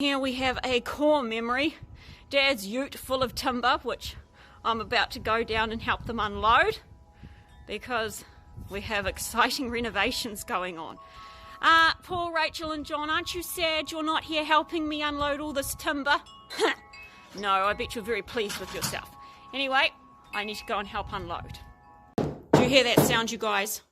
Here we have a core memory, Dad's ute full of timber, which I'm about to go down and help them unload because we have exciting renovations going on. Paul, Rachel and John, aren't you sad you're not here helping me unload all this timber? No, I bet you're very pleased with yourself. Anyway, I need to go and help unload. Do you hear that sound, you guys?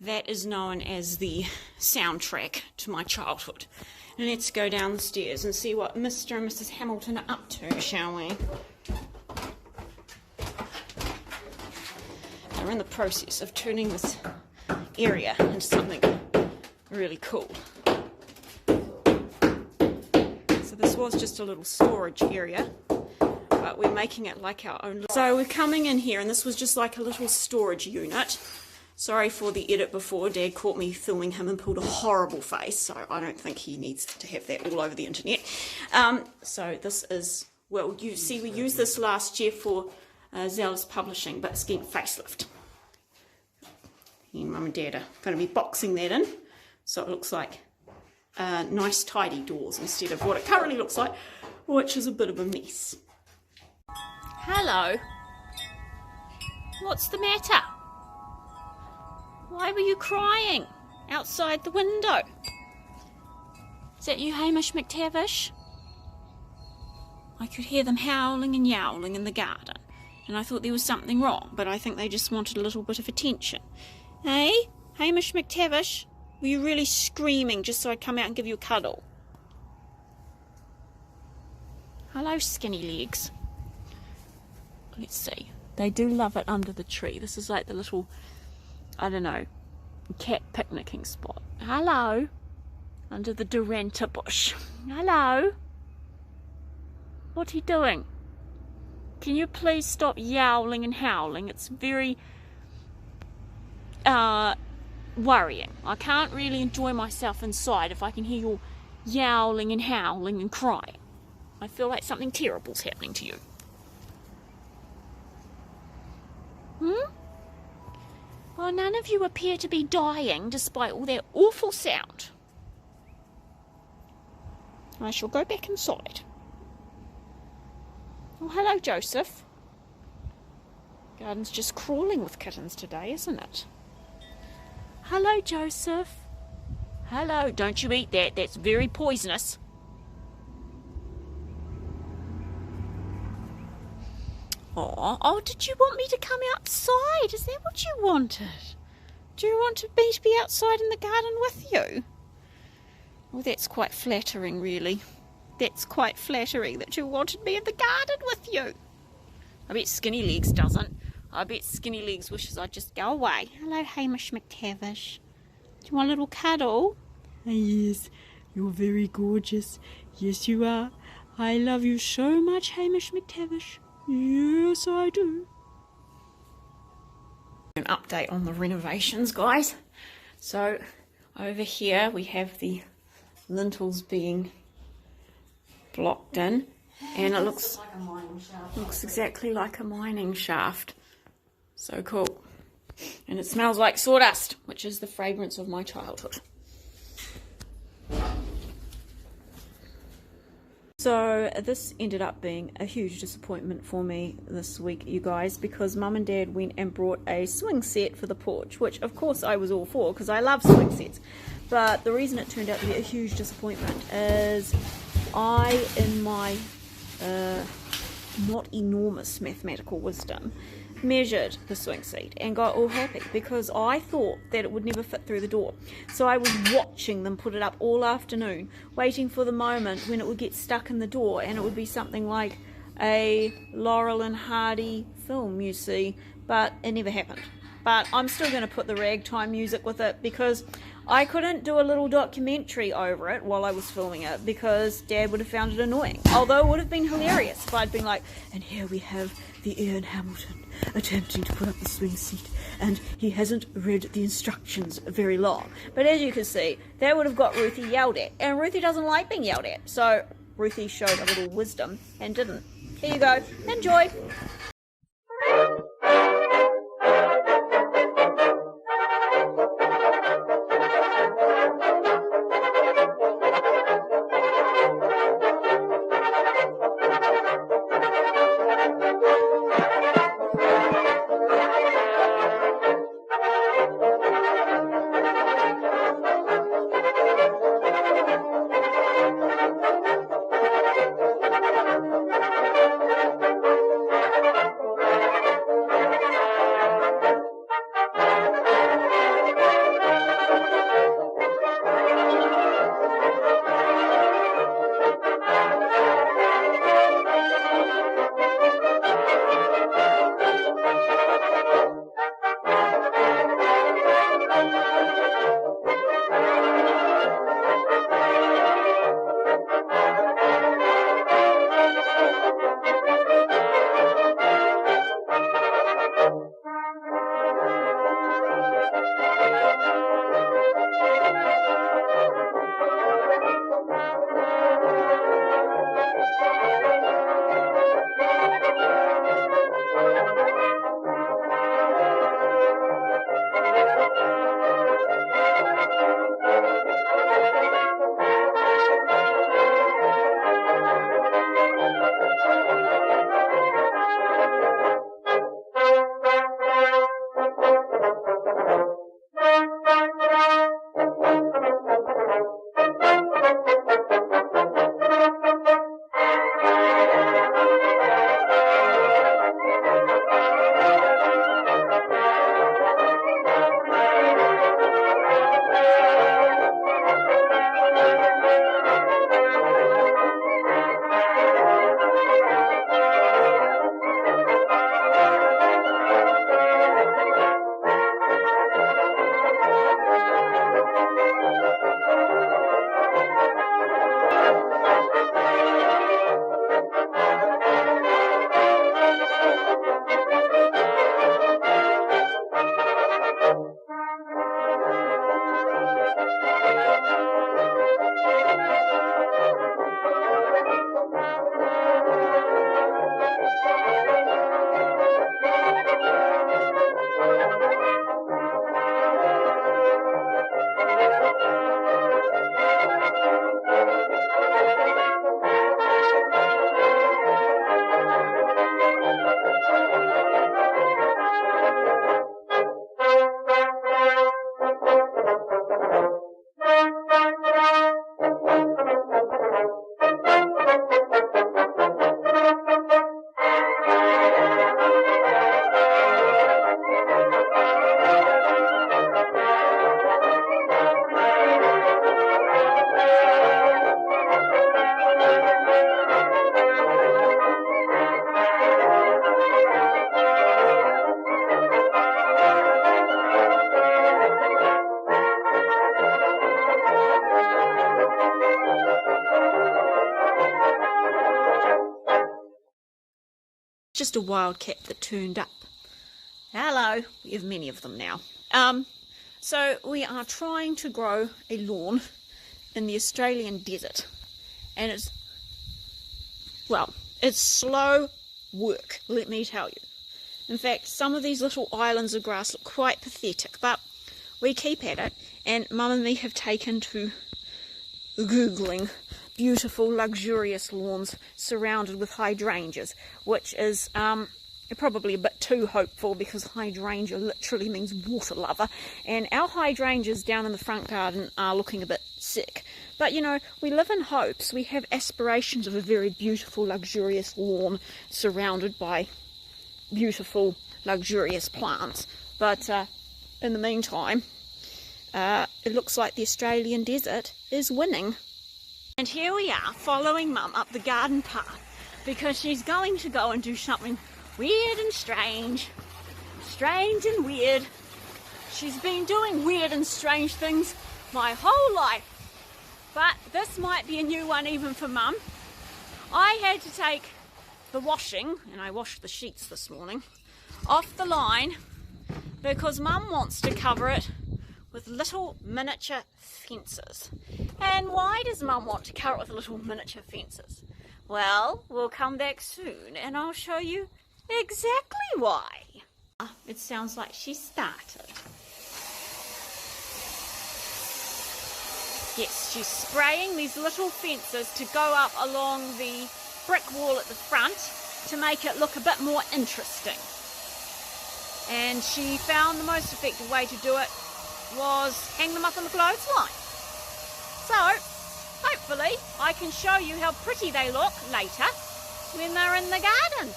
That is known as the soundtrack to my childhood. And let's go down the stairs and see what Mr. and Mrs. Hamilton are up to, shall we? They're in the process of turning this area into something really cool. So this was just a little storage area, but we're making it like our own. So we're coming in here, and this was just like a little storage unit. Sorry for the edit before. Dad caught me filming him and pulled a horrible face, so I don't think he needs to have that all over the internet. So this is, well, you see, we used this last year for ZealAus Publishing, but it's getting facelift. He and Mum and Dad are going to be boxing that in, so it looks like nice tidy doors instead of what it currently looks like, which is a bit of a mess. Hello. What's the matter? Why were you crying outside the window? Is that you, Hamish McTavish? I could hear them howling and yowling in the garden, and I thought there was something wrong, but I think they just wanted a little bit of attention. Hey, Hamish McTavish, were you really screaming just so I'd come out and give you a cuddle? Hello, skinny legs. Let's see. They do love it under the tree. This is like the little, I don't know, cat picnicking spot. Hello. Under the Duranta bush. Hello. What are you doing? Can you please stop yowling and howling? It's very worrying. I can't really enjoy myself inside if I can hear you yowling and howling and crying. I feel like something terrible's happening to you. Well, none of you appear to be dying despite all that awful sound. I shall go back inside. Oh, hello, Joseph. Garden's just crawling with kittens today, isn't it? Hello, Joseph. Hello. Don't you eat that. That's very poisonous. Oh, did you want me to come outside? Is that what you wanted? Do you want me to be outside in the garden with you? Well, that's quite flattering, really. That's quite flattering that you wanted me in the garden with you. I bet Skinny Legs doesn't. I bet Skinny Legs wishes I'd just go away. Hello, Hamish McTavish. Do you want a little cuddle? Yes, you're very gorgeous. Yes, you are. I love you so much, Hamish McTavish. Yes, I do. An update on the renovations, guys. So over here we have the lintels being blocked in, and it looks like a mining shaft. Looks exactly like a mining shaft. So cool. And it smells like sawdust, which is the fragrance of my childhood. So this ended up being a huge disappointment for me this week, you guys, because Mum and Dad went and brought a swing set for the porch, which of course I was all for because I love swing sets. But the reason it turned out to be a huge disappointment is I, in my not enormous mathematical wisdom, measured the swing seat and got all happy because I thought that it would never fit through the door. So I was watching them put it up all afternoon, waiting for the moment when it would get stuck in the door, and it would be something like a Laurel and Hardy film, you see, but it never happened. But I'm still going to put the ragtime music with it because I couldn't do a little documentary over it while I was filming it because Dad would have found it annoying. Although it would have been hilarious if I'd been like, and here we have the Ian Hamilton attempting to put up the swing seat, and he hasn't read the instructions very long. But as you can see, that would have got Ruthie yelled at, and Ruthie doesn't like being yelled at, so Ruthie showed a little wisdom and didn't. Here you go, enjoy. Just a wildcat that turned up. Hello, we have many of them now. So we are trying to grow a lawn in the Australian desert, and it's slow work, let me tell you. In fact, some of these little islands of grass look quite pathetic, but we keep at it, and Mum and me have taken to Googling beautiful, luxurious lawns surrounded with hydrangeas, which is probably a bit too hopeful because hydrangea literally means water lover, and our hydrangeas down in the front garden are looking a bit sick. But you know, we live in hopes, we have aspirations of a very beautiful, luxurious lawn surrounded by beautiful, luxurious plants. But in the meantime, it looks like the Australian desert is winning. And here we are, following Mum up the garden path, because she's going to go and do something weird and strange. Strange and weird. She's been doing weird and strange things my whole life. But this might be a new one even for Mum. I had to take the washing, and I washed the sheets this morning, off the line because Mum wants to cover it with little miniature fences. And why does Mum want to cover it with little miniature fences? Well, we'll come back soon and I'll show you exactly why. It sounds like she started. Yes, she's spraying these little fences to go up along the brick wall at the front to make it look a bit more interesting. And she found the most effective way to do it was hang them up on the clothesline. So, hopefully, I can show you how pretty they look later when they're in the garden.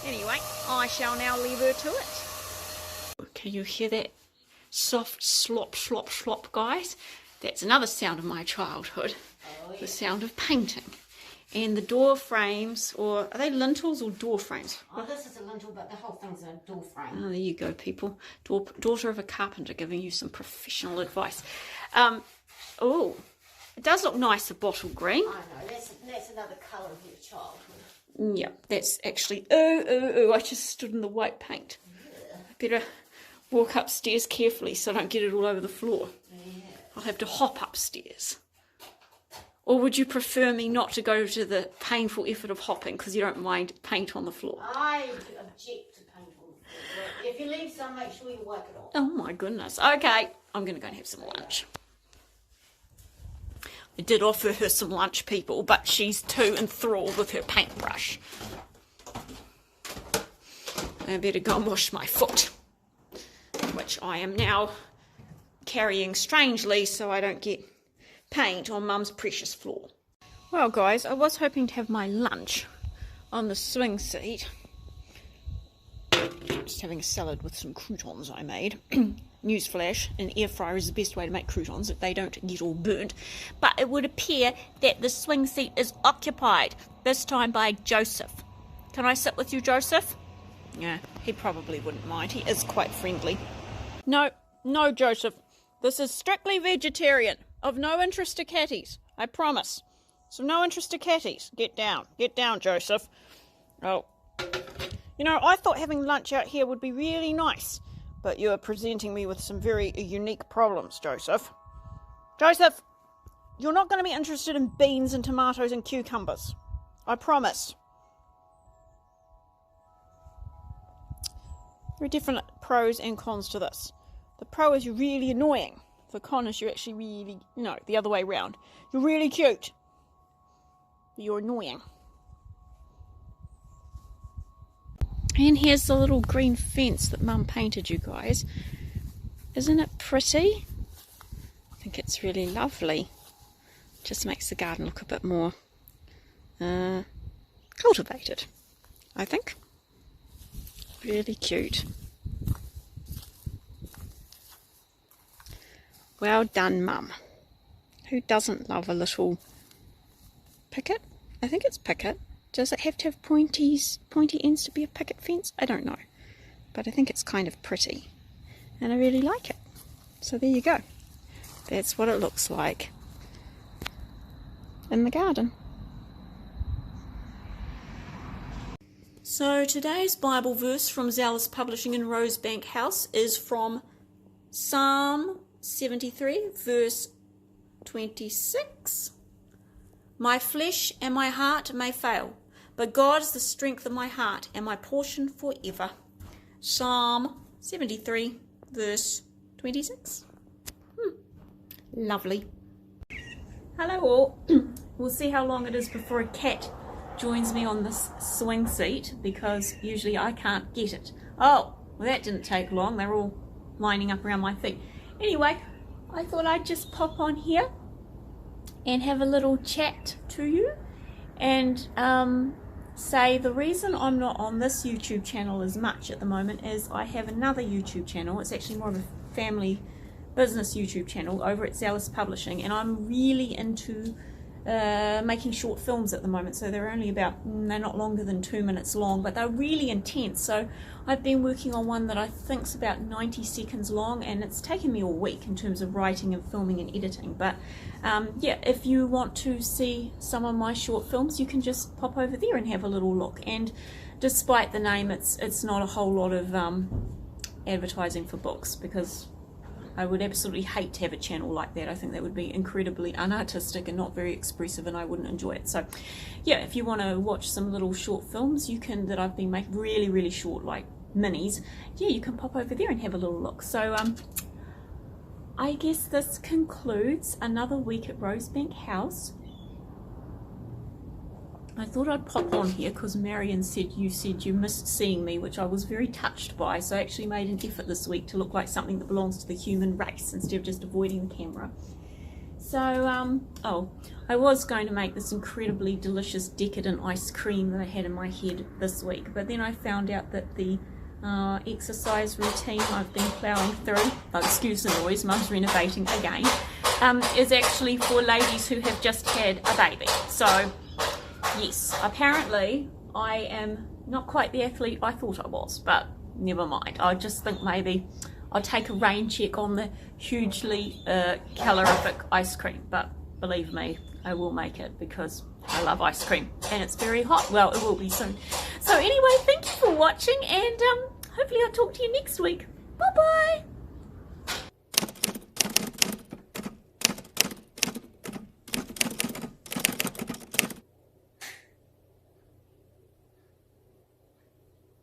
Anyway, I shall now leave her to it. Can you hear that soft slop, slop, slop, guys? That's another sound of my childhood. Oh, yeah. The sound of painting. And the door frames, or are they lintels or door frames? Oh, this is a lintel, but the whole thing's a door frame. Oh, there you go, people. Daughter of a carpenter giving you some professional advice. Oh, it does look nice, a bottle green. I know, that's another colour of your childhood. Yeah, that's actually, I just stood in the white paint. Yeah. I better walk upstairs carefully so I don't get it all over the floor. Yeah. I'll have to hop upstairs. Or would you prefer me not to go to the painful effort of hopping because you don't mind paint on the floor? I object to paint on the floor. If you leave some, make sure you wipe it off. Oh my goodness. Okay, I'm going to go and have some lunch. I did offer her some lunch, people, but she's too enthralled with her paintbrush. I better go and wash my foot, which I am now carrying strangely so I don't get paint on Mum's precious floor. Well, guys, I was hoping to have my lunch on the swing seat. Just having a salad with some croutons I made. Newsflash, an air fryer is the best way to make croutons if they don't get all burnt. But it would appear that the swing seat is occupied, this time by Joseph. Can I sit with you, Joseph? Yeah, he probably wouldn't mind. He is quite friendly. No, Joseph. This is strictly vegetarian. Of no interest to catties, I promise. So no interest to catties. Get down, Joseph. Oh, you know, I thought having lunch out here would be really nice, but you are presenting me with some very unique problems, Joseph. Joseph, you're not going to be interested in beans and tomatoes and cucumbers. I promise. There are different pros and cons to this. The pro is you're really annoying. The con is you're actually really, no, the other way round. You're really cute. But you're annoying. And here's the little green fence that Mum painted, you guys. Isn't it pretty? I think it's really lovely. Just makes the garden look a bit more cultivated, I think. Really cute. Well done, Mum. Who doesn't love a little picket? I think it's picket. Does it have to have pointy ends to be a picket fence? I don't know. But I think it's kind of pretty. And I really like it. So there you go. That's what it looks like in the garden. So today's Bible verse from ZealAus Publishing in Rosebank House is from Psalm 73, verse 26. My flesh and my heart may fail, but God is the strength of my heart and my portion forever. Psalm 73, verse 26. Lovely. Hello all. We'll see how long it is before a cat joins me on this swing seat, because usually I can't get it. Oh, well, that didn't take long. They're all lining up around my feet. Anyway, I thought I'd just pop on here and have a little chat to you and say the reason I'm not on this YouTube channel as much at the moment is I have another YouTube channel. It's actually more of a family business YouTube channel over at ZealAus Publishing, and I'm really into making short films at the moment. So they're only about, they're not longer than 2 minutes long, but they're really intense. So I've been working on one that I think's about 90 seconds long, and it's taken me a week in terms of writing and filming and editing. But yeah, if you want to see some of my short films, you can just pop over there and have a little look. And despite the name, it's not a whole lot of advertising for books, because I would absolutely hate to have a channel like that. I think that would be incredibly unartistic and not very expressive, and I wouldn't enjoy it. So yeah, if you want to watch some little short films that I've been making, really short, like minis, yeah, you can pop over there and have a little look. So I guess this concludes another week at Rosebank House. I thought I'd pop on here because Marion said you missed seeing me, which I was very touched by. So I actually made an effort this week to look like something that belongs to the human race instead of just avoiding the camera. So, oh, I was going to make this incredibly delicious decadent ice cream that I had in my head this week, but then I found out that the exercise routine I've been ploughing through, oh, excuse the noise, Mum's renovating again, is actually for ladies who have just had a baby. So yes, apparently I am not quite the athlete I thought I was, but never mind. I just think maybe I'll take a rain check on the hugely calorific ice cream, but believe me, I will make it because I love ice cream and it's very hot. Well, it will be soon. So anyway, thank you for watching, and hopefully I'll talk to you next week. Bye bye.